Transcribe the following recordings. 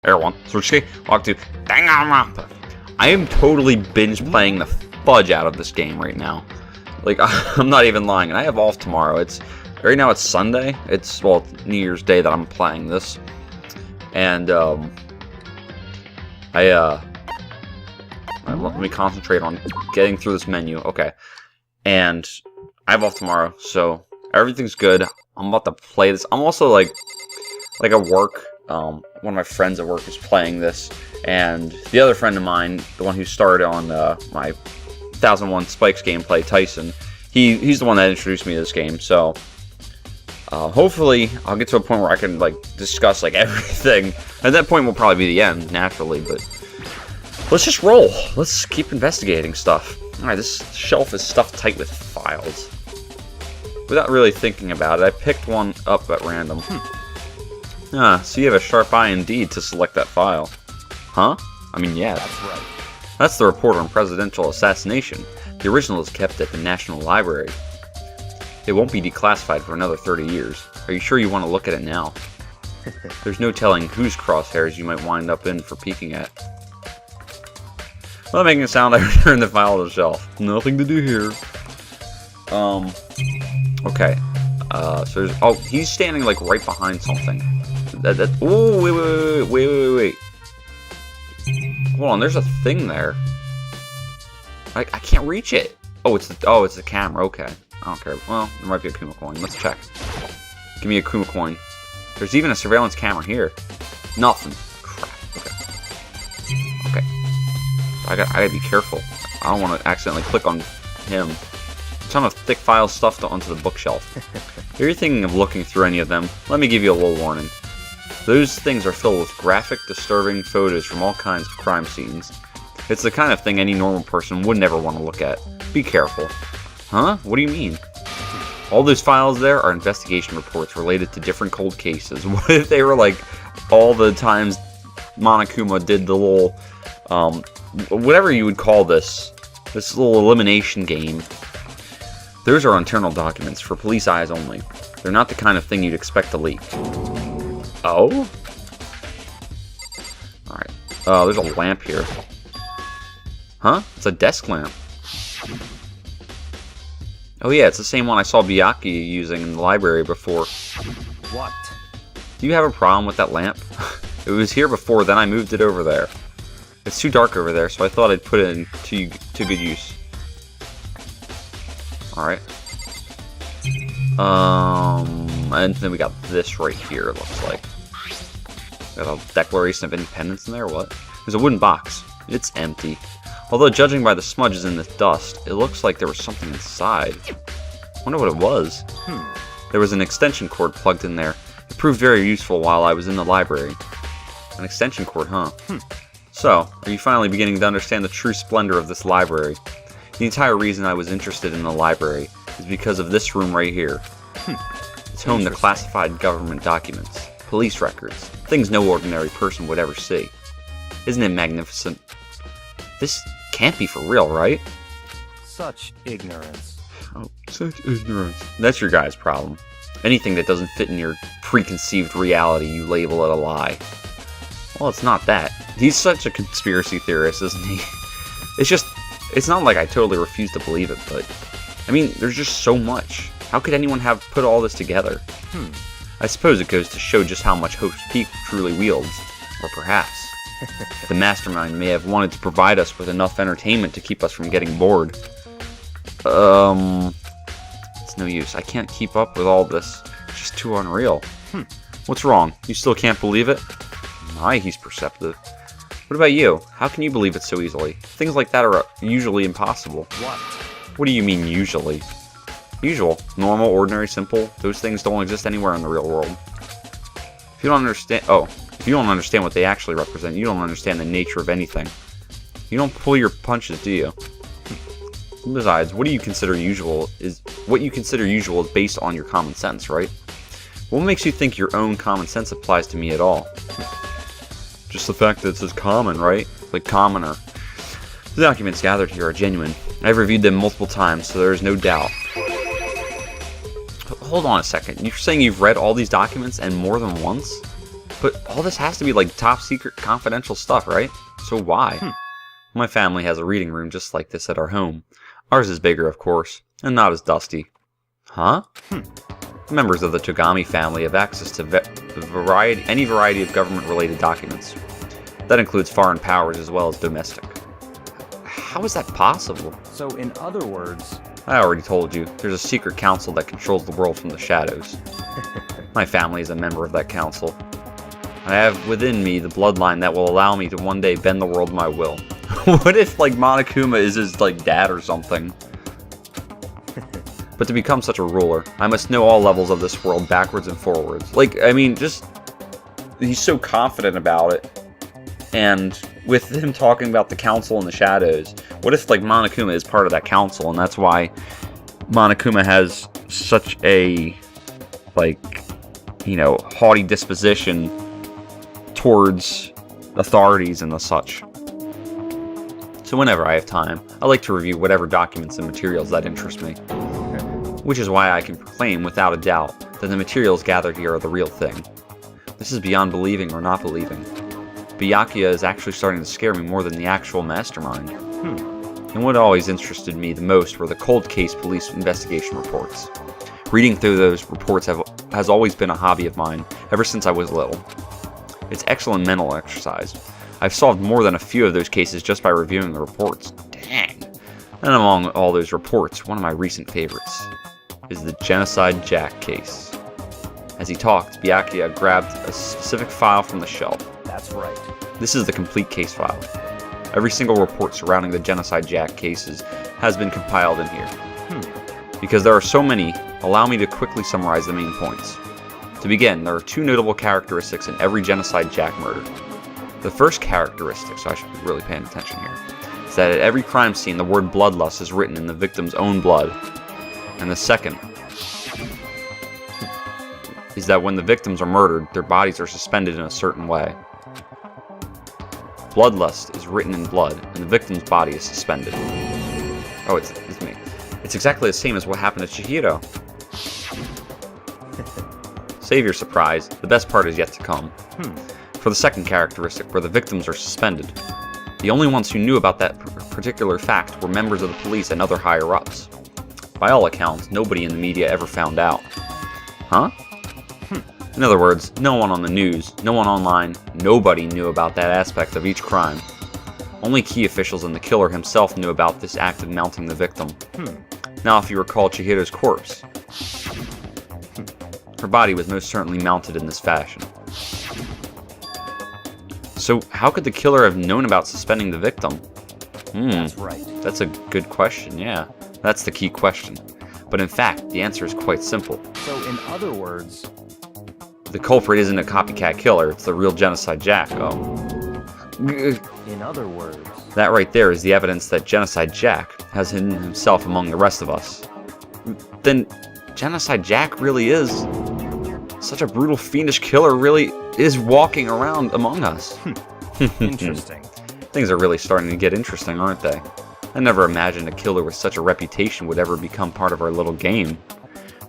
Everyone, SilverCheesecake, welcome to Danganronpa. I am totally binge playing the fudge out of this game right now. Like, I'm not even lying, and I have off tomorrow. Right now it's Sunday. It's, well, New Year's Day that I'm playing this. And, let me concentrate on getting through this menu. Okay. And I have off tomorrow, so everything's good. I'm about to play this. I'm also, like at work. One of my friends at work is playing this, and the other friend of mine, the one who started on my 1001 Spikes gameplay, Tyson, he's the one that introduced me to this game. So hopefully I'll get to a point where I can discuss everything. At that point will probably be the end, naturally, but let's just roll. Let's keep investigating stuff. Alright, this shelf is stuffed tight with files. Without really thinking about it, I picked one up at random. So you have a sharp eye indeed to select that file. Huh? I mean, yeah. That's right. That's the report on presidential assassination. The original is kept at the National Library. It won't be declassified for another 30 years. Are you sure you want to look at it now? There's no telling whose crosshairs you might wind up in for peeking at. Without making a sound, I returned the file to the shelf. Nothing to do here. Okay. So there's... Oh, he's standing, right behind something. Oh, wait. Hold on, there's a thing there. I can't reach it. Oh, it's the camera. Okay. I don't care. Well, there might be a Kuma coin. Let's check. Give me a Kuma coin. There's even a surveillance camera here. Nothing. Crap. Okay. I gotta be careful. I don't want to accidentally click on him. A ton of thick files stuffed onto the bookshelf. If you're thinking of looking through any of them, let me give you a little warning. Those things are filled with graphic, disturbing photos from all kinds of crime scenes. It's the kind of thing any normal person would never want to look at. Be careful. Huh? What do you mean? All those files there are investigation reports related to different cold cases. What if they were all the times Monokuma did the little, whatever you would call this little elimination game. Those are internal documents for police eyes only. They're not the kind of thing you'd expect to leak. Oh? Alright. There's a lamp here. Huh? It's a desk lamp. Oh yeah, it's the same one I saw Byakuya using in the library before. What? Do you have a problem with that lamp? It was here before, then I moved it over there. It's too dark over there, so I thought I'd put it to good use. Alright. And then we got this right here, it looks like. Got a Declaration of Independence in there, what? There's a wooden box. It's empty. Although, judging by the smudges in the dust, it looks like there was something inside. Wonder what it was. There was an extension cord plugged in there. It proved very useful while I was in the library. An extension cord, huh? So, are you finally beginning to understand the true splendor of this library? The entire reason I was interested in the library is because of this room right here. It's home to classified government documents, police records, things no ordinary person would ever see. Isn't it magnificent? This can't be for real, right? Such ignorance. Oh, such ignorance. That's your guy's problem. Anything that doesn't fit in your preconceived reality, you label it a lie. Well, it's not that. He's such a conspiracy theorist, isn't he? It's not like I totally refuse to believe it, but... I mean, there's just so much. How could anyone have put all this together? I suppose it goes to show just how much Hope's Peak truly wields. Or perhaps the mastermind may have wanted to provide us with enough entertainment to keep us from getting bored. It's no use. I can't keep up with all this. It's just too unreal. What's wrong? You still can't believe it? My, he's perceptive. What about you? How can you believe it so easily? Things like that are usually impossible. What do you mean, usually? Usual. Normal, ordinary, simple. Those things don't exist anywhere in the real world. If you don't understand what they actually represent, you don't understand the nature of anything. You don't pull your punches, do you? Besides, what you consider usual is based on your common sense, right? What makes you think your own common sense applies to me at all? Just the fact that it says common, right? Like commoner. The documents gathered here are genuine. I've reviewed them multiple times, so there is no doubt. Hold on a second. You're saying you've read all these documents and more than once? But all this has to be like top secret confidential stuff, right? So why? My family has a reading room just like this at our home. Ours is bigger, of course, and not as dusty. Huh? Members of the Togami family have access to any variety of government-related documents. That includes foreign powers as well as domestic. How is that possible? So, in other words... I already told you, there's a secret council that controls the world from the shadows. My family is a member of that council. I have within me the bloodline that will allow me to one day bend the world my will. What if, like, Monokuma is his, like, dad or something? But to become such a ruler, I must know all levels of this world backwards and forwards. Like, I mean, just... He's so confident about it. And with him talking about the council and the shadows, what if, like, Monokuma is part of that council, and that's why Monokuma has such a, like, you know, haughty disposition towards authorities and the such. So whenever I have time, I like to review whatever documents and materials that interest me. Which is why I can proclaim without a doubt that the materials gathered here are the real thing. This is beyond believing or not believing. Byakuya is actually starting to scare me more than the actual mastermind. And what always interested me the most were the cold case police investigation reports. Reading through those reports has always been a hobby of mine, ever since I was little. It's excellent mental exercise. I've solved more than a few of those cases just by reviewing the reports. Dang. And among all those reports, one of my recent favorites is the Genocide Jack case. As he talked, Byakuya grabbed a specific file from the shelf. That's right. This is the complete case file. Every single report surrounding the Genocide Jack cases has been compiled in here. Because there are so many, allow me to quickly summarize the main points. To begin, there are two notable characteristics in every Genocide Jack murder. The first characteristic, so I should be really paying attention here, is that at every crime scene the word bloodlust is written in the victim's own blood. And the second is that when the victims are murdered, their bodies are suspended in a certain way. Bloodlust is written in blood, and the victim's body is suspended. Oh, it's me. It's exactly the same as what happened to Chihiro. Save your surprise, the best part is yet to come. For the second characteristic, where the victims are suspended, the only ones who knew about that particular fact were members of the police and other higher-ups. By all accounts, nobody in the media ever found out. Huh? In other words, no one on the news, no one online, nobody knew about that aspect of each crime. Only key officials and the killer himself knew about this act of mounting the victim. Now, if you recall Chihiro's corpse, her body was most certainly mounted in this fashion. So, how could the killer have known about suspending the victim? That's right. That's a good question, yeah. That's the key question. But in fact, the answer is quite simple. So, in other words... The culprit isn't a copycat killer, it's the real Genocide Jack. Oh. In other words... That right there is the evidence that Genocide Jack has hidden himself among the rest of us. Then, Genocide Jack really is... Such a brutal, fiendish killer really is walking around among us. Interesting. Things are really starting to get interesting, aren't they? I never imagined a killer with such a reputation would ever become part of our little game.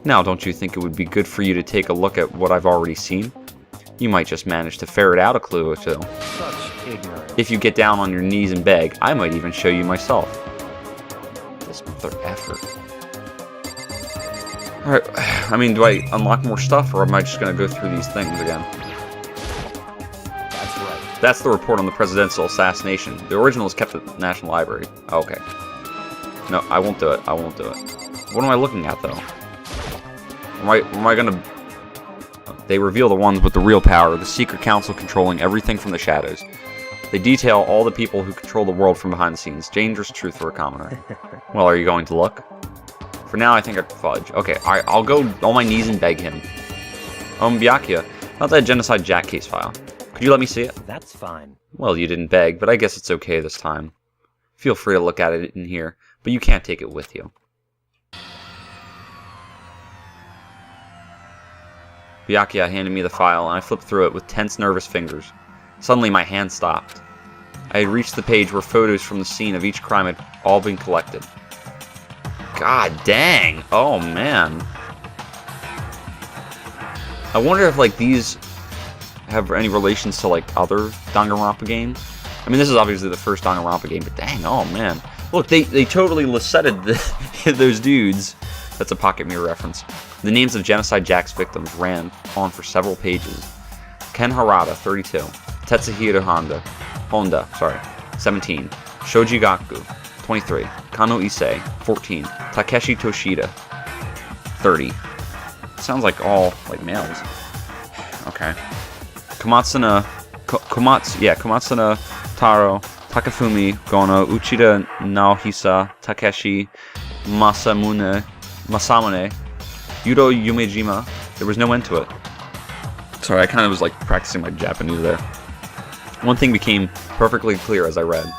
Now, don't you think it would be good for you to take a look at what I've already seen? You might just manage to ferret out a clue or two. Such ignorance. If you get down on your knees and beg, I might even show you myself. This mother effer. Alright, I mean, do I unlock more stuff, or am I just going to go through these things again? That's right. That's the report on the presidential assassination. The original is kept at the National Library. Okay. No, I won't do it. I won't do it. What am I looking at, though? Am I gonna... They reveal the ones with the real power, the secret council controlling everything from the shadows. They detail all the people who control the world from behind the scenes. Dangerous truth for a commoner. Well, are you going to look? For now, I think I can fudge. Okay, alright, I'll go on my knees and beg him. Byakuya, not that Genocide Jack case file. Could you let me see it? That's fine. Well, you didn't beg, but I guess it's okay this time. Feel free to look at it in here, but you can't take it with you. Byakuya handed me the file, and I flipped through it with tense, nervous fingers. Suddenly, my hand stopped. I had reached the page where photos from the scene of each crime had all been collected. God dang! Oh, man. I wonder if, like, these have any relations to like other Danganronpa games? I mean, this is obviously the first Danganronpa game, but dang, oh man. Look, they totally lisetted those dudes. That's a pocket mirror reference. The names of Genocide Jack's victims ran on for several pages. Ken Harada, 32. Tetsuhiro Honda, 17. Shoji Gaku, 23. Kano Issei, 14. Takeshi Toshida, 30. Sounds like all like males. Okay. Komatsuna Taro, Takafumi Gono, Uchida Naohisa, Takeshi Masamune, Yudo Yumejima. There was no end to it. Sorry, I kind of was like practicing my Japanese there. One thing became perfectly clear as I read.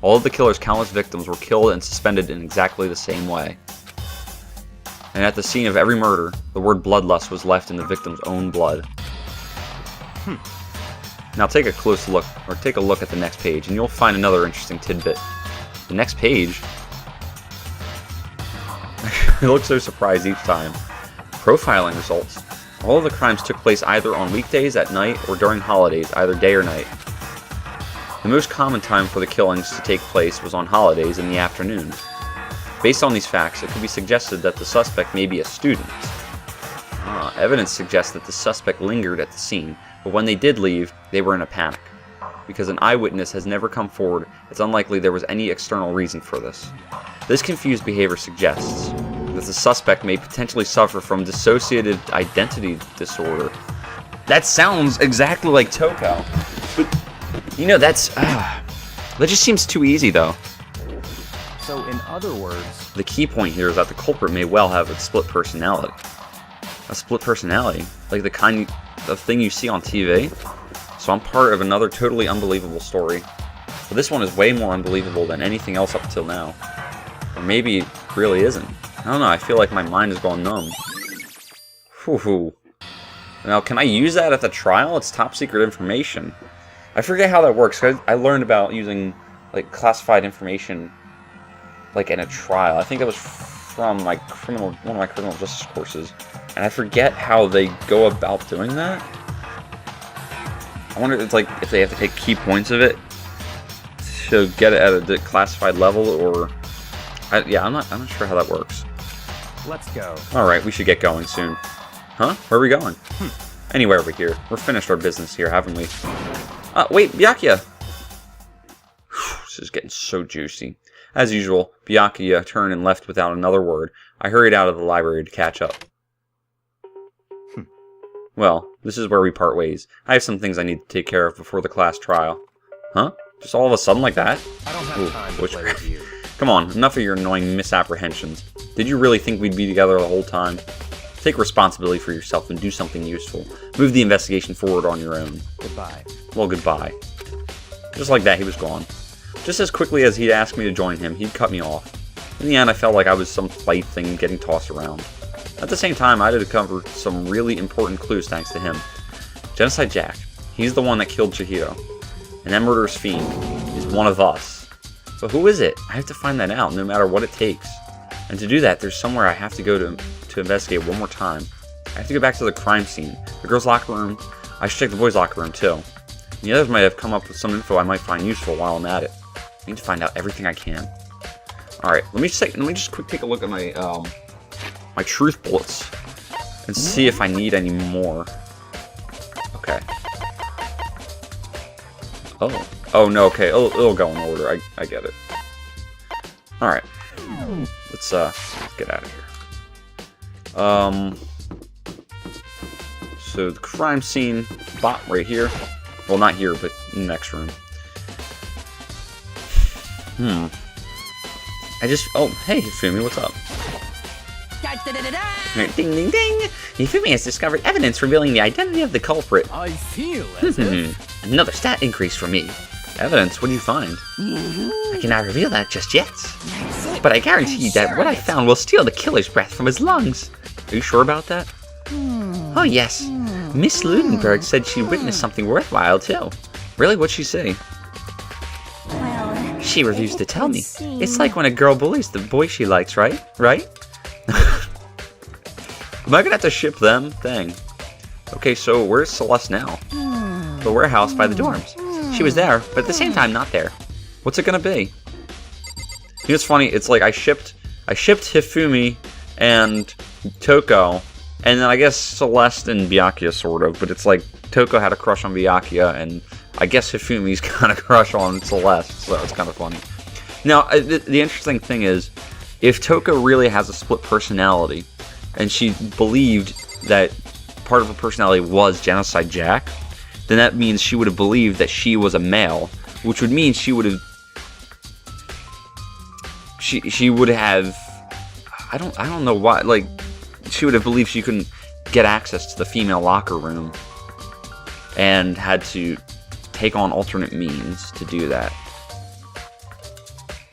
All of the killer's countless victims were killed and suspended in exactly the same way. And at the scene of every murder, the word bloodlust was left in the victim's own blood. Now take a close look, or take a look at the next page, and you'll find another interesting tidbit. The next page... I look so surprised each time. Profiling results. All of the crimes took place either on weekdays, at night, or during holidays, either day or night. The most common time for the killings to take place was on holidays in the afternoon. Based on these facts, it could be suggested that the suspect may be a student. Evidence suggests that the suspect lingered at the scene, but when they did leave, they were in a panic. Because an eyewitness has never come forward, it's unlikely there was any external reason for this. This confused behavior suggests that the suspect may potentially suffer from dissociative identity disorder. That sounds exactly like Toko. But, you know, that just seems too easy, though. So, in other words... The key point here is that the culprit may well have a split personality. A split personality? Like the kind of thing you see on TV? So I'm part of another totally unbelievable story. But this one is way more unbelievable than anything else up until now. Or maybe it really isn't. I don't know, I feel like my mind has gone numb. Whew. Now, can I use that at the trial? It's top secret information. I forget how that works. I learned about using like classified information like in a trial. I think it was from my one of my criminal justice courses. And I forget how they go about doing that. I wonder if it's like if they have to take key points of it to get it at a classified level, or I'm not sure how that works. Let's go. All right, we should get going soon. Huh? Where are we going? Anywhere over here. We're finished our business here, haven't we? Wait, Byakuya. This is getting so juicy. As usual, Byakuya turned and left without another word. I hurried out of the library to catch up. Well, this is where we part ways. I have some things I need to take care of before the class trial. Huh? Just all of a sudden like that? I don't have time to play with you. Come on, enough of your annoying misapprehensions. Did you really think we'd be together the whole time? Take responsibility for yourself and do something useful. Move the investigation forward on your own. Goodbye. Well, goodbye. Just like that, he was gone. Just as quickly as he'd asked me to join him, he'd cut me off. In the end, I felt like I was some plaything getting tossed around. At the same time, I had uncovered some really important clues thanks to him. Genocide Jack. He's the one that killed Chihiro. And that murderous fiend is one of us. But who is it? I have to find that out, no matter what it takes. And to do that, there's somewhere I have to go to investigate one more time. I have to go back to the crime scene. The girls' locker room. I should check the boys' locker room, too. And the others might have come up with some info I might find useful while I'm at it. I need to find out everything I can. Alright, let me just quick take a look at my, my truth bullets and see if I need any more. Okay. Oh no, okay, it'll go in order, I get it. Alright. Let's get out of here. So the crime scene bot right here. Well, not here, but in the next room. Oh, hey, Hifumi, what's up? Ding, ding, ding! Hifumi has discovered evidence revealing the identity of the culprit. I feel as if... Another stat increase for me. Evidence? What did you find? I cannot reveal that just yet. But I guarantee that what I found will steal the killer's breath from his lungs. Are you sure about that? Oh yes. Miss Ludenberg said she witnessed something worthwhile too. Really? What'd she say? Well, she refused to tell me. It's like when a girl bullies the boy she likes, right? Am I gonna have to ship them? Dang. Okay, so where's Celeste now? The warehouse by the dorms. She was there, but at the same time not there. What's it gonna be? You know, it's funny. It's like I shipped Hifumi and Toko, and then I guess Celeste and Byakuya sort of. But it's like Toko had a crush on Byakuya, and I guess Hifumi's kind of crush on Celeste. So it's kind of funny. Now the interesting thing is, if Toko really has a split personality, and she believed that part of her personality was Genocide Jack, then that means she would have believed that she was a male, which would mean she would have I don't know why, like, she would have believed she couldn't get access to the female locker room and had to take on alternate means to do that.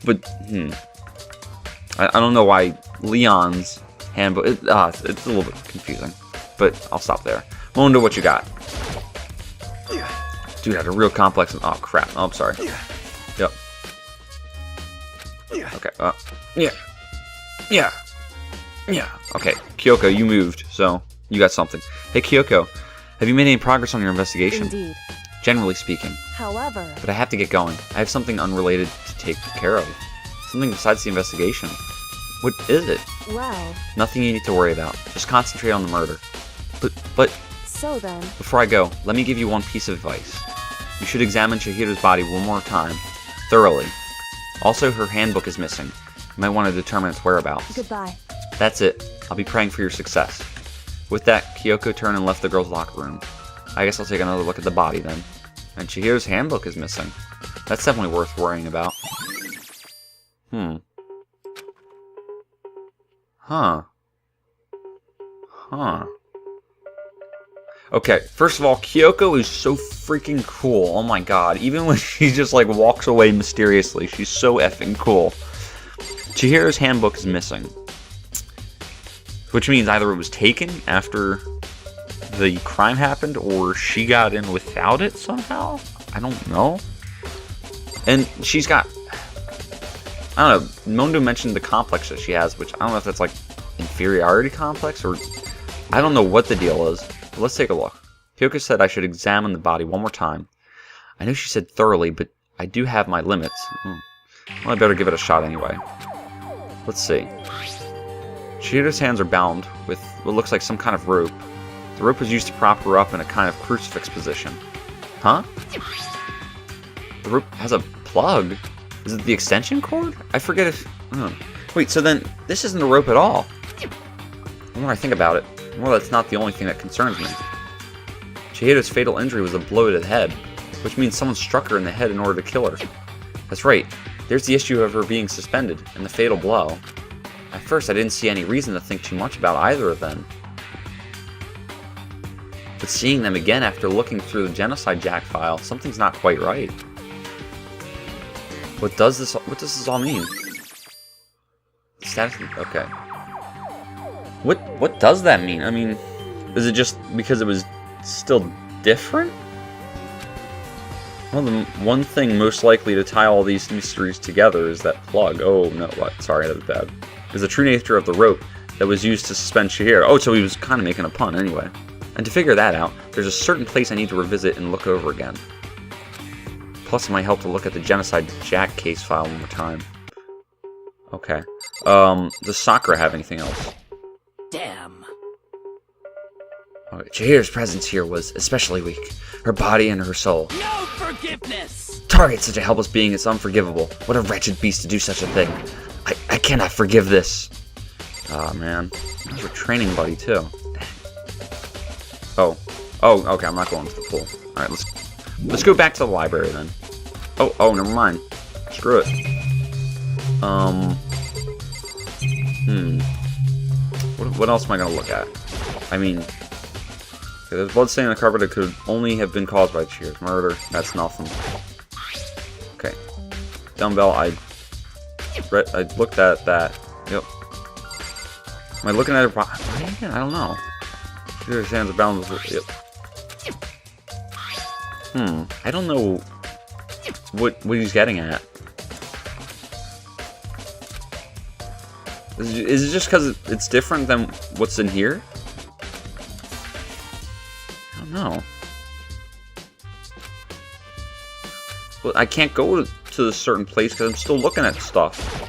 But I don't know why Leon's handbook, it's a little bit confusing, but I'll stop there. Mondo, what you got? Dude, had a real complex. Oh crap! Oh, I'm sorry. Yep. Okay. Yeah. Okay. Kyoko, you moved, so you got something. Hey, Kyoko, have you made any progress on your investigation? Indeed. Generally speaking. However, But I have to get going. I have something unrelated to take care of. Something besides the investigation. What is it? well, Nothing you need to worry about. Just concentrate on the murder. But so then, before I go, let me give you one piece of advice. You should examine Chihiro's body one more time, thoroughly. Also, her handbook is missing. You might want to determine its whereabouts. goodbye. That's it. I'll be praying for your success. With that, Kyoko turned and left the girls' locker room. I guess I'll take another look at the body then. And Chihiro's handbook is missing. That's definitely worth worrying about. Okay, first of all, Kyoko is so freaking cool. Oh my god. Even when she just like walks away mysteriously, she's so effing cool. Chihiro's handbook is missing. Which means either it was taken after the crime happened, or she got in without it somehow? I don't know. And she's got... I don't know, Mondo mentioned the complex that she has, which I don't know if that's like inferiority complex, or... I don't know what the deal is. But let's take a look. Kyoko said I should examine the body one more time. I know she said thoroughly, but I do have my limits. Well, I better give it a shot anyway. Let's see. Chihiro's hands are bound with what looks like some kind of rope. The rope was used to prop her up in a kind of crucifix position. Huh? The rope has a plug. Is it the extension cord? I forget if... Wait, so then this isn't a rope at all. The more I think about it, well, that's not the only thing that concerns me. Chihiro's fatal injury was a blow to the head, which means someone struck her in the head in order to kill her. That's right, there's the issue of her being suspended, and the fatal blow. At first, I didn't see any reason to think too much about either of them. But seeing them again after looking through the Genocide Jack file, something's not quite right. What does this all mean? Status... Okay. What does that mean? I mean, is it just because it was still different? Well, the one thing most likely to tie all these mysteries together is that plug. Oh, no, what? Sorry, that was bad. Is the true nature of the rope that was used to suspend Chihiro. Oh, so he was kind of making a pun anyway. And to figure that out, there's a certain place I need to revisit and look over again. Plus, it might help to look at the Genocide Jack case file one more time. Okay. Does Sakura have anything else? Damn. Okay, Chihiro's presence here was especially weak. Her body and her soul. No forgiveness! Target such a helpless being is unforgivable. What a wretched beast to do such a thing. I cannot forgive this. Ah, man. He's your training buddy, too. Oh, okay, I'm not going to the pool. Alright, let's go back to the library, then. Oh, never mind. Screw it. What else am I gonna look at? I mean, there's blood stain on the carpet that could only have been caused by Chihiro's murder. That's nothing. Okay. Dumbbell, I looked at that. Yep. Am I looking at it? I don't know. Chihiro's hands are bound with... Yep. I don't know what he's getting at. Is it just because it's different than what's in here? No. Well, I can't go to a certain place because I'm still looking at stuff.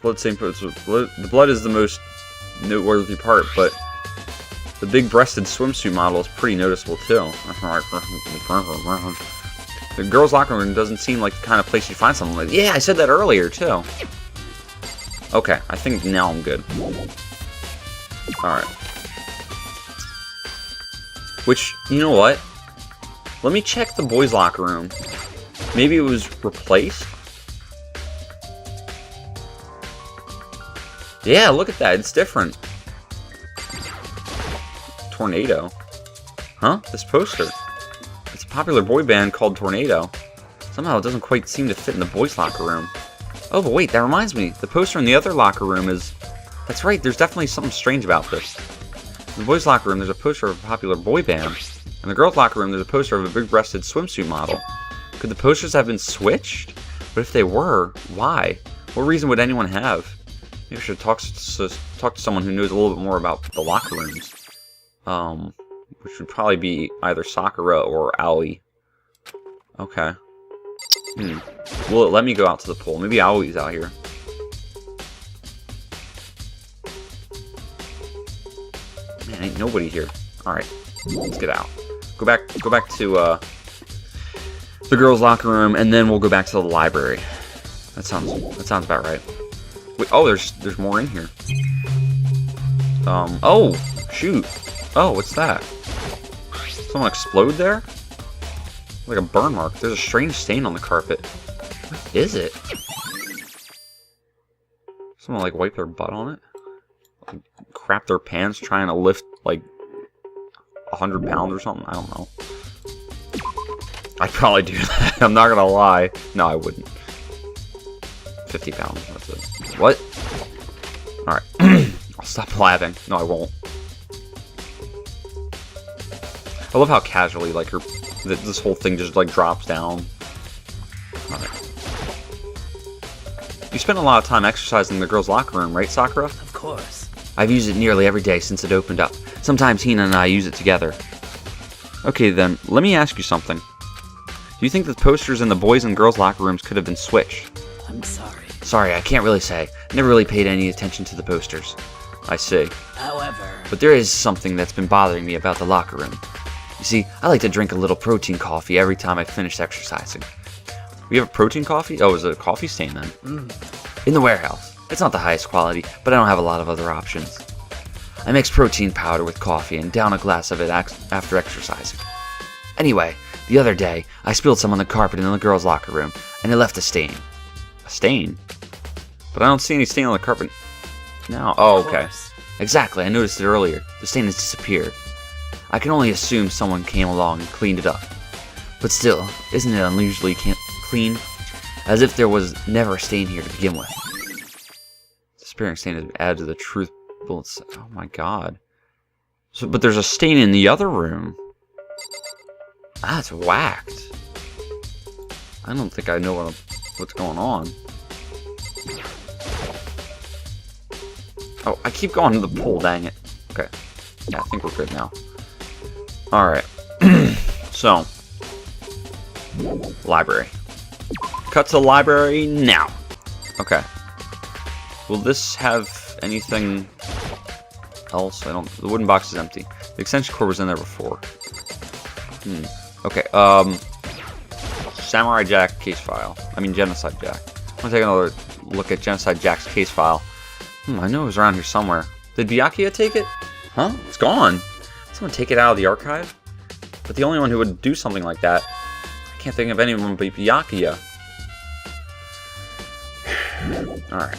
The blood is the most noteworthy part, but the big-breasted swimsuit model is pretty noticeable too. The girls' locker room doesn't seem like the kind of place you find something like. Yeah, I said that earlier too. Okay, I think now I'm good. All right. Which, you know what? Let me check the boys' locker room. Maybe it was replaced? Yeah, look at that. It's different. Tornado. Huh? This poster. It's a popular boy band called Tornado. Somehow it doesn't quite seem to fit in the boys' locker room. Oh, but wait, that reminds me. The poster in the other locker room is... That's right, there's definitely something strange about this. In the boys' locker room, there's a poster of a popular boy band. In the girls' locker room, there's a poster of a big-breasted swimsuit model. Could the posters have been switched? But if they were, why? What reason would anyone have? Maybe I should talk to someone who knows a little bit more about the locker rooms. Which would probably be either Sakura or Aoi. Okay. Will it let me go out to the pool? Maybe Aoi's out here. Man, ain't nobody here. Alright, let's get out. Go back to the girls' locker room, and then we'll go back to the library. That sounds about right. Wait, oh, there's more in here. Oh, shoot. Oh, what's that? Someone explode there? Like a burn mark. There's a strange stain on the carpet. What is it? Someone like wipe their butt on it? Like, crap their pants trying to lift like 100 pounds or something? I don't know. I'd probably do that. I'm not gonna lie. No, I wouldn't. 50 pounds. That's it. What? Alright. I'll stop laughing. No, I won't. I love how casually, like, this whole thing just, like, drops down. Alright. You spend a lot of time exercising in the girls' locker room, right, Sakura? Of course. I've used it nearly every day since it opened up. Sometimes Hina and I use it together. Okay, then, let me ask you something. Do you think the posters in the boys' and girls' locker rooms could have been switched? I'm sorry. Sorry, I can't really say. Never really paid any attention to the posters. I see. However... But there is something that's been bothering me about the locker room. You see, I like to drink a little protein coffee every time I finish exercising. We have a protein coffee? Oh, is it a coffee stain then? In the warehouse. It's not the highest quality, but I don't have a lot of other options. I mix protein powder with coffee and down a glass of it after exercising. Anyway, the other day, I spilled some on the carpet in the girls' locker room, and it left a stain. A stain? But I don't see any stain on the carpet now. Oh, okay. Exactly, I noticed it earlier. The stain has disappeared. I can only assume someone came along and cleaned it up. But still, isn't it unusually clean? As if there was never a stain here to begin with. Disappearing stain has added to the truth bullets. Oh my god. So, but there's a stain in the other room. That's whacked. I don't think I know what's going on. Oh, I keep going to the pool, dang it. Okay. Yeah, I think we're good now. Alright. So. Library. Cut to the library now. Okay. Will this have anything else? I don't... The wooden box is empty. The extension cord was in there before. Okay, Samurai Jack case file. I mean, Genocide Jack. I'm gonna take another look at Genocide Jack's case file. I know it was around here somewhere. Did Byakuya take it? Huh? It's gone. Someone take it out of the archive? But the only one who would do something like that, I can't think of anyone but Byakuya. Alright.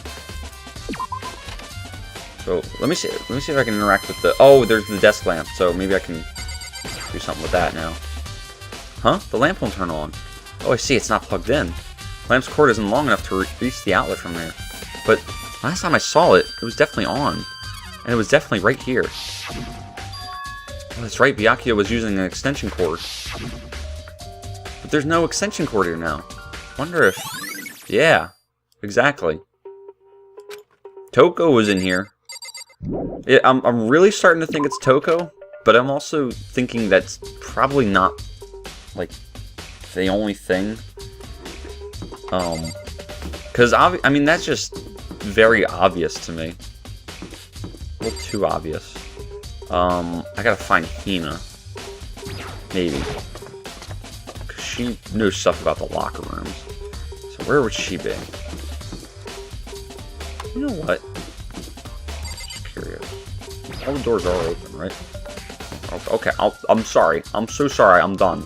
So, let me see if I can interact with the... Oh, there's the desk lamp, so maybe I can do something with that now. Huh? The lamp won't turn on. Oh, I see, it's not plugged in. Lamp's cord isn't long enough to reach the outlet from there. But last time I saw it, it was definitely on. And it was definitely right here. Oh, that's right, Byakuya was using an extension cord. But there's no extension cord here now. Wonder if... Yeah, exactly. Toko was in here. I'm really starting to think it's Toko. but I'm also thinking that's probably not, like, the only thing. Because, I mean, that's just very obvious to me. A little too obvious. I gotta find Hina. Maybe. Because she knows stuff about the locker rooms. So where would she be? You know what? Just curious. All the doors are open, right? Okay, I'm sorry. I'm so sorry. I'm done.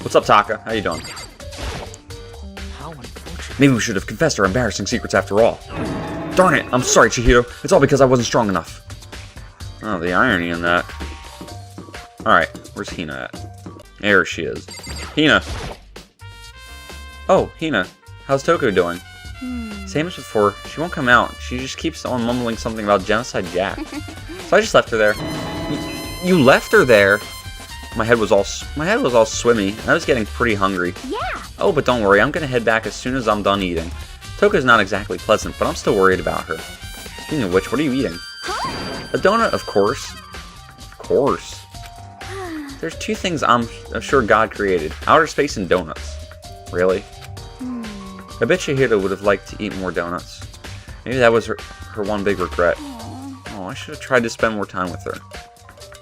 What's up, Taka? How you doing? How unfortunate. Maybe we should have confessed our embarrassing secrets after all. Darn it! I'm sorry, Chihiro. It's all because I wasn't strong enough. Oh, the irony in that. Alright, where's Hina at? There she is. Hina! Oh, Hina. How's Toko doing? Same as before. She won't come out. She just keeps on mumbling something about Genocide Jack. So I just left her there. You left her there? My head was all swimmy, and I was getting pretty hungry. Yeah. Oh, but don't worry, I'm gonna head back as soon as I'm done eating. Toko's not exactly pleasant, but I'm still worried about her. Speaking of which, what are you eating? A donut, of course. Of course. There's two things I'm sure God created. Outer space and donuts. Really? I bet Chihiro would have liked to eat more donuts. Maybe that was her one big regret. Oh, I should have tried to spend more time with her.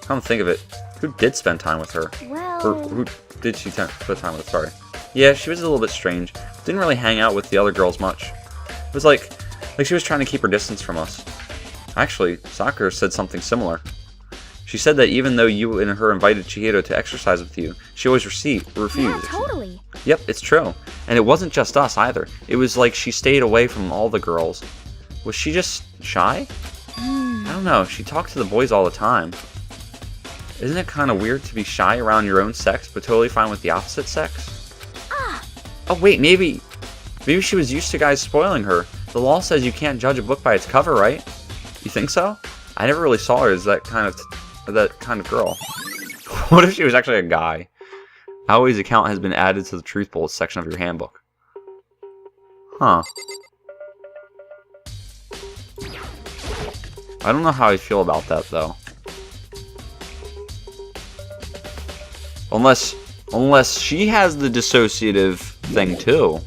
Come to think of it, who did spend time with her? Well... Or who did she spend time with? Sorry. Yeah, she was a little bit strange. Didn't really hang out with the other girls much. It was like she was trying to keep her distance from us. Actually, Sakura said something similar. She said that even though you and her invited Chihiro to exercise with you, she always refused. Yeah, totally. Yep, it's true. And it wasn't just us either. It was like she stayed away from all the girls. Was she just shy? I don't know. She talked to the boys all the time. Isn't it kind of weird to be shy around your own sex, but totally fine with the opposite sex? Oh wait, maybe she was used to guys spoiling her. The law says you can't judge a book by its cover, right? You think so? I never really saw her as that kind of girl. What if she was actually a guy? Aoi's account has been added to the Truth Bullets section of your handbook. Huh. I don't know how I feel about that, though. Unless she has the dissociative thing, too.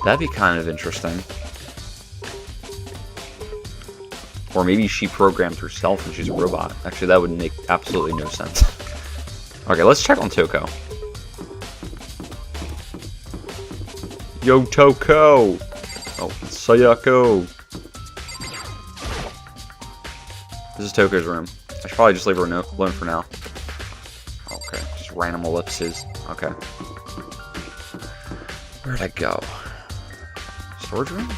That'd be kind of interesting. Or maybe she programmed herself and she's a robot. Actually, that would make absolutely no sense. Okay, let's check on Toko. Yo, Toko! Oh, Sayako! This is Toko's room. I should probably just leave her alone for now. Okay, just random ellipses. Okay. Where'd I go? Storage room?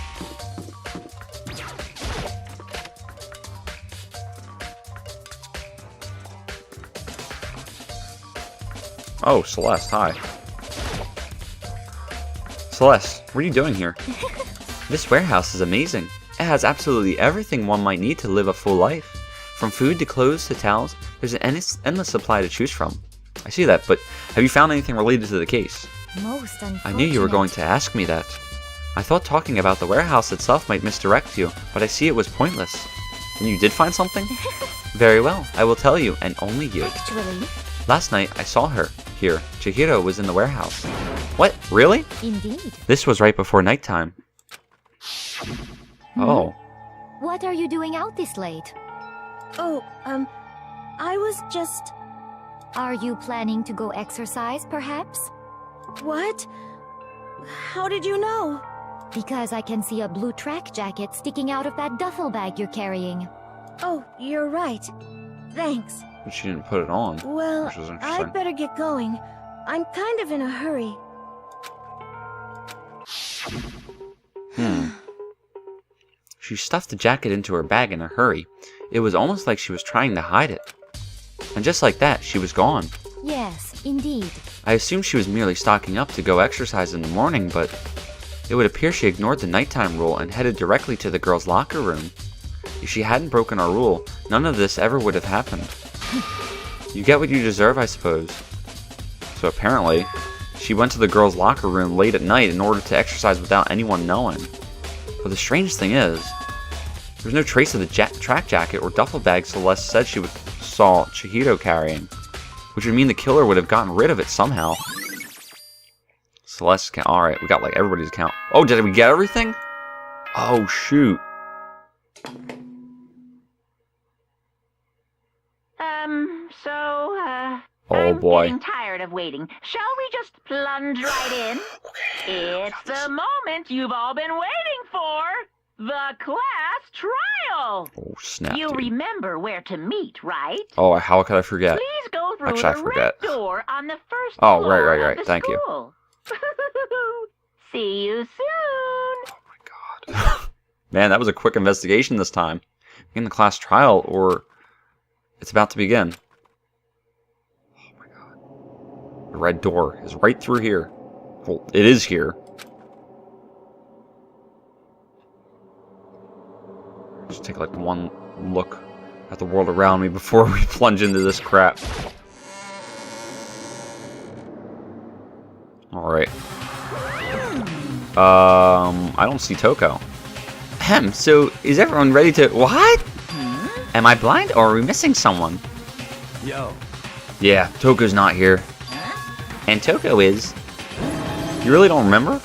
Oh, Celeste, hi. Celeste, what are you doing here? This warehouse is amazing. It has absolutely everything one might need to live a full life. From food to clothes to towels, there's an endless supply to choose from. I see that, but have you found anything related to the case? Most unfortunate. I knew you were going to ask me that. I thought talking about the warehouse itself might misdirect you, but I see it was pointless. And you did find something? Very well, I will tell you, and only you. Actually, Last night, I saw her. Here, Chihiro was in the warehouse. What? Really? indeed. This was right before nighttime. Oh. What are you doing out this late? Oh, I was just... Are you planning to go exercise, perhaps? What? How did you know? Because I can see a blue track jacket sticking out of that duffel bag you're carrying. Oh, you're right. Thanks. But she didn't put it on. Well, Which was interesting. I'd better get going. I'm kind of in a hurry. She stuffed the jacket into her bag in a hurry. It was almost like she was trying to hide it. And just like that, she was gone. Yes, indeed. I assumed she was merely stocking up to go exercise in the morning, but it would appear she ignored the nighttime rule and headed directly to the girls' locker room. If she hadn't broken our rule, none of this ever would have happened. You get what you deserve, I suppose. So apparently, she went to the girls' locker room late at night in order to exercise without anyone knowing. But the strange thing is, There's no trace of the track jacket or duffel bag Celeste said she saw Chihiro carrying, which would mean the killer would have gotten rid of it somehow. Celeste's account. Alright, we got like everybody's account. Oh, did we get everything? Oh, shoot. Oh boy. I'm getting tired of waiting. Shall we just plunge right in? It's the moment you've all been waiting for. The class trial. Oh, snap, You dude. remember where to meet, right? Oh, how could I forget? Please go through Actually, I the forget. red door on the first Oh, floor right. of the Thank you. school. See you soon. Oh my god. Man, that was a quick investigation this time. In the class trial, or it's about to begin. Oh my god. The red door is right through here. Well, it is here. Just take like one look at the world around me before we plunge into this crap. Alright. I don't see Toko. Ahem, so is everyone ready to... What? Am I blind or are we missing someone? Yo. Yeah, Toko's not here. And Toko is... You really don't remember?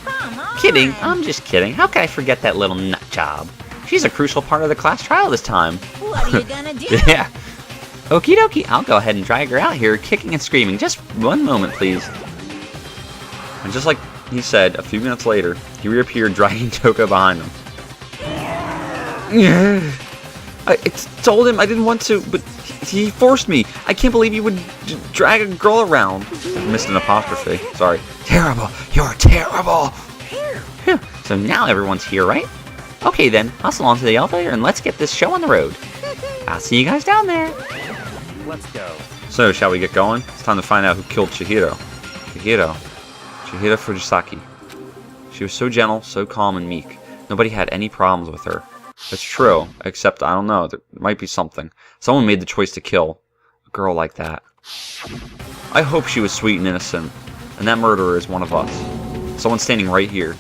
Come on. Kidding, I'm just kidding. How could I forget that little nut job? She's a crucial part of the class trial this time. What are you gonna do? Yeah. Okie dokie, I'll go ahead and drag her out here, kicking and screaming. Just one moment, please. And just like he said, a few minutes later, he reappeared, dragging Toko behind him. I told him I didn't want to, but he forced me. I can't believe you would drag a girl around. I missed an apostrophe. Sorry. Terrible. You're terrible. Phew. So now everyone's here, right? Okay then, hustle onto the elevator and let's get this show on the road. I'll see you guys down there. Let's go. So, shall we get going? It's time to find out who killed Chihiro. Chihiro Fujisaki. She was so gentle, so calm and meek. Nobody had any problems with her. It's true, except, I don't know, there might be something. Someone made the choice to kill a girl like that. I hope she was sweet and innocent, and that murderer is one of us. Someone standing right here.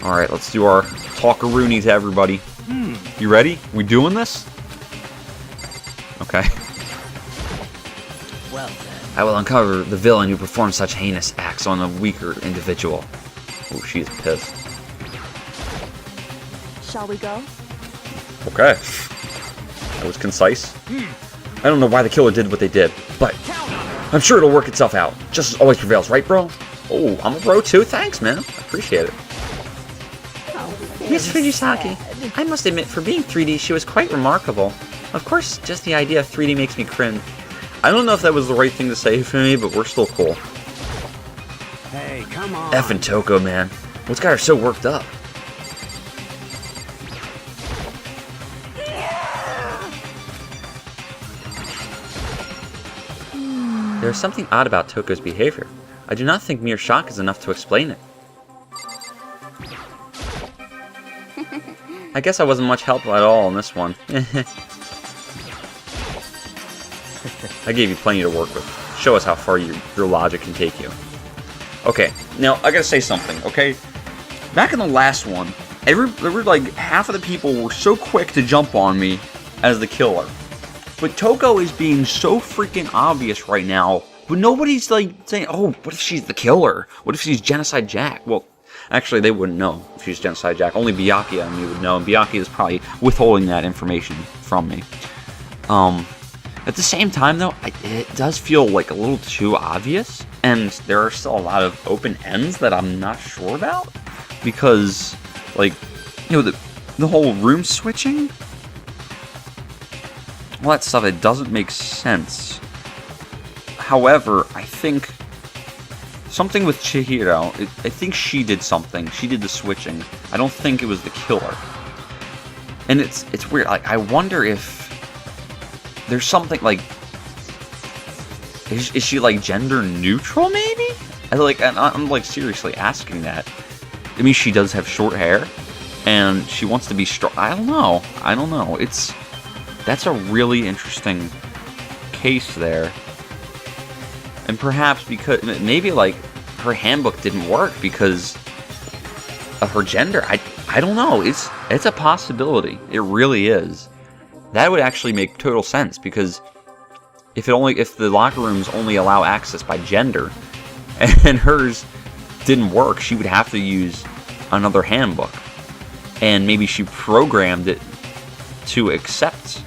Alright, let's do our talk-a-rooney to everybody. You ready? We doing this? Okay. Well then. I will uncover the villain who performed such heinous acts on a weaker individual. Oh, she's pissed. Shall we go? Okay. That was concise. I don't know why the killer did what they did, but I'm sure it'll work itself out. Justice always prevails, right, bro? Oh, I'm a bro too. Thanks, man. I appreciate it. Miss Fujisaki, I must admit, for being 3D, she was quite remarkable. Of course, just the idea of 3D makes me cringe. I don't know if that was the right thing to say for me, but we're still cool. Hey, come on. Effing Toko, man. What's got her so worked up? There is something odd about Toko's behavior. I do not think mere shock is enough to explain it. I guess I wasn't much help at all in this one. I gave you plenty to work with. Show us how far your logic can take you. Okay, now I gotta say something, okay? Back in the last one, there were like half of the people were so quick to jump on me as the killer. But Toko is being so freaking obvious right now, but nobody's like saying, oh, what if she's the killer? What if she's Genocide Jack? Well, actually, they wouldn't know if she's Genocide Jack. Only Byakuya and me would know, and Byakuya is probably withholding that information from me. At the same time, though, it does feel like a little too obvious, and there are still a lot of open ends that I'm not sure about, because, like, you know, the whole room switching, all that stuff, it doesn't make sense. However, I think something with Chihiro, I think she did something. She did the switching. I don't think it was the killer. And it's weird. Like, I wonder if there's something, like, is she, like, gender neutral, maybe? I'm like, seriously asking that. I mean, she does have short hair, and she wants to be strong. I don't know. That's a really interesting case there. And perhaps because, maybe, like, her handbook didn't work because of her gender. I don't know. It's a possibility. It really is. That would actually make total sense, because if the locker rooms only allow access by gender, and hers didn't work, she would have to use another handbook. And maybe she programmed it to accept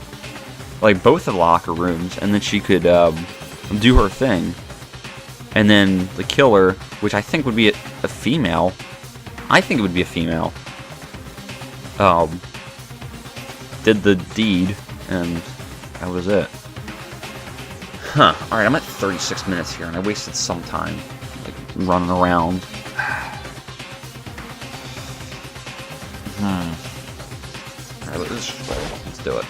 like both of the locker rooms, and then she could do her thing. And then the killer, which I think would be a female, I think it would be a female, did the deed, and that was it. Huh. Alright, I'm at 36 minutes here, and I wasted some time, like, running around. Alright, let's do it.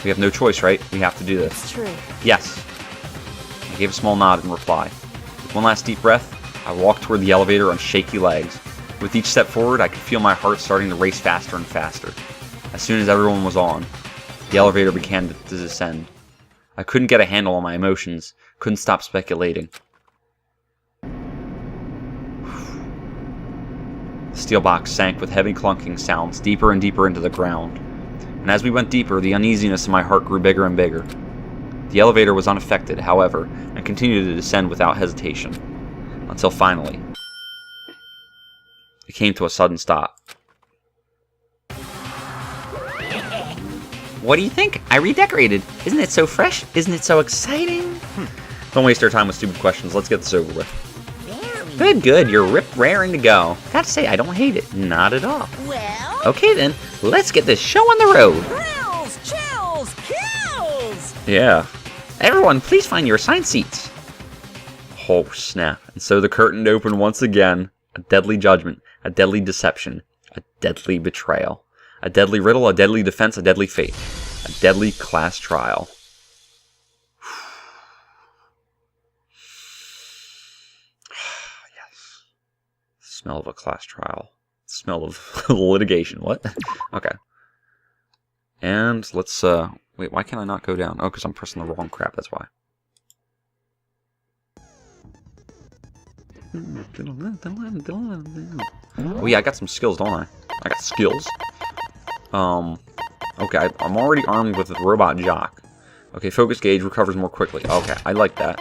We have no choice, right? We have to do this. It's true. Yes. I gave a small nod in reply. With one last deep breath, I walked toward the elevator on shaky legs. With each step forward, I could feel my heart starting to race faster and faster. As soon as everyone was on, the elevator began to descend. I couldn't get a handle on my emotions, couldn't stop speculating. The steel box sank with heavy clunking sounds deeper and deeper into the ground. And as we went deeper, the uneasiness in my heart grew bigger and bigger. The elevator was unaffected, however, and continued to descend without hesitation. Until finally, it came to a sudden stop. What do you think? I redecorated. Isn't it so fresh? Isn't it so exciting? Don't waste our time with stupid questions. Let's get this over with. Good, good. You're raring to go. Gotta say, I don't hate it. Not at all. Well? Okay then, let's get this show on the road. Thrills, chills, kills! Yeah. Everyone, please find your assigned seats. Oh, snap. And so the curtain opened once again. A deadly judgment. A deadly deception. A deadly betrayal. A deadly riddle. A deadly defense. A deadly fate. A deadly class trial. Yes. Smell of a class trial. Smell of litigation. What? Okay. And let's, wait, why can I not go down? Oh, because I'm pressing the wrong crap, that's why. Oh yeah, I got some skills, don't I? I got skills. Okay, I'm already armed with a robot jock. Okay, focus gauge recovers more quickly. Okay, I like that.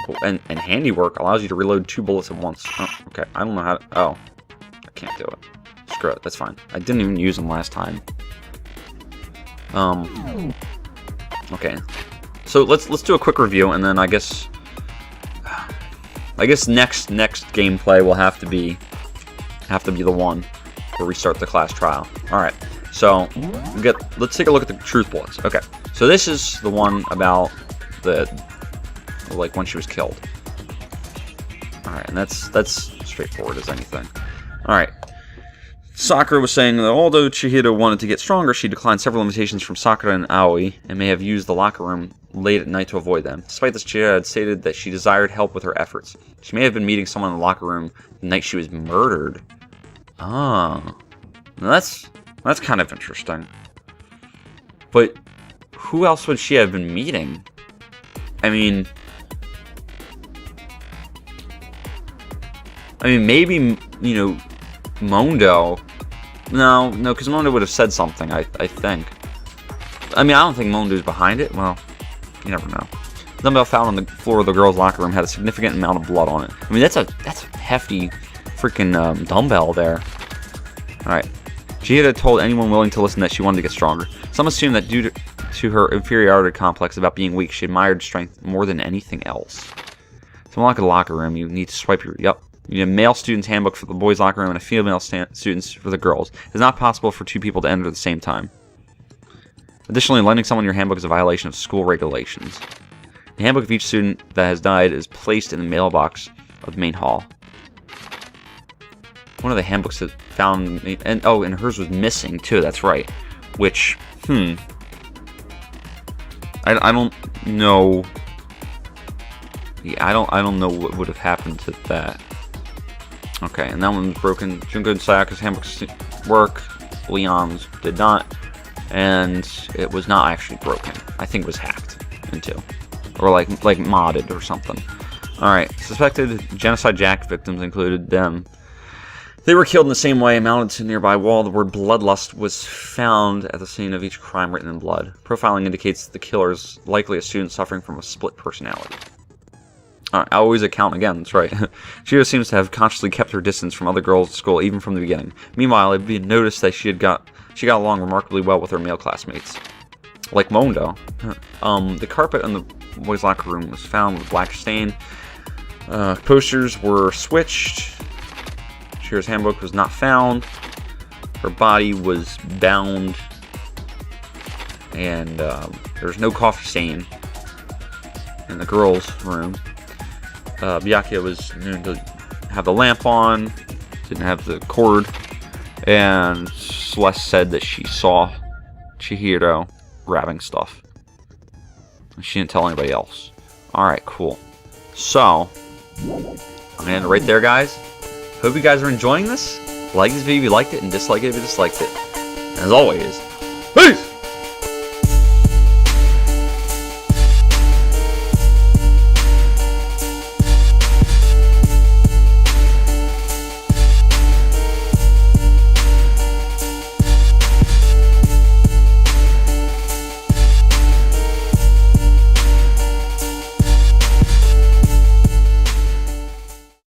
Oh, and handiwork allows you to reload 2 bullets at once. Oh, okay, I don't know how to... Oh. I can't do it. Screw it, that's fine. I didn't even use them last time. Okay. So let's do a quick review, and then I guess next gameplay will have to be the one where we start the class trial. All right. So let's take a look at the truth bullets. Okay. So this is the one about when she was killed. All right, and that's straightforward as anything. All right. Sakura was saying that although Chihiro wanted to get stronger, she declined several invitations from Sakura and Aoi, and may have used the locker room late at night to avoid them. Despite this, Chihiro had stated that she desired help with her efforts. She may have been meeting someone in the locker room the night she was murdered. Ah, that's kind of interesting. But who else would she have been meeting? I mean, maybe, you know, Mondo. No, because Mondo would have said something, I think. I mean, I don't think Mondo's behind it. Well, you never know. The dumbbell found on the floor of the girls' locker room had a significant amount of blood on it. I mean, that's a hefty freaking dumbbell there. Alright. She had told anyone willing to listen that she wanted to get stronger. Some assume that due to her inferiority complex about being weak, she admired strength more than anything else. To unlock a locker room, you need to swipe your... Yep. You need a male student's handbook for the boys' locker room and a female student's for the girls. It's not possible for 2 people to enter at the same time. Additionally, lending someone your handbook is a violation of school regulations. The handbook of each student that has died is placed in the mailbox of the main hall. One of the handbooks that found... And hers was missing, too. That's right. Which, I don't know... Yeah, I don't know what would have happened to that. Okay, and that one was broken. Junko and Sayaka's handbooks work. Leon's did not. And it was not actually broken. I think it was hacked into. Or like modded or something. Alright, suspected genocide jack victims included them. They were killed in the same way. Mounted to a nearby wall, the word bloodlust was found at the scene of each crime written in blood. Profiling indicates that the killer is likely a student suffering from a split personality. Alright, I always account again, that's right. Chihiro seems to have consciously kept her distance from other girls at school, even from the beginning. Meanwhile, it had been noticed that she got along remarkably well with her male classmates. Like Mondo. The carpet in the boys' locker room was found with black stain. Posters were switched. Chihiro's handbook was not found. Her body was bound. And there's no coffee stain in the girls' room. Byakuya was known to have the lamp on, didn't have the cord, and Celeste said that she saw Chihiro grabbing stuff. She didn't tell anybody else. Alright, cool. So, I'm going to end it right there, guys. Hope you guys are enjoying this. Like this video if you liked it, and dislike it if you disliked it. And as always, peace!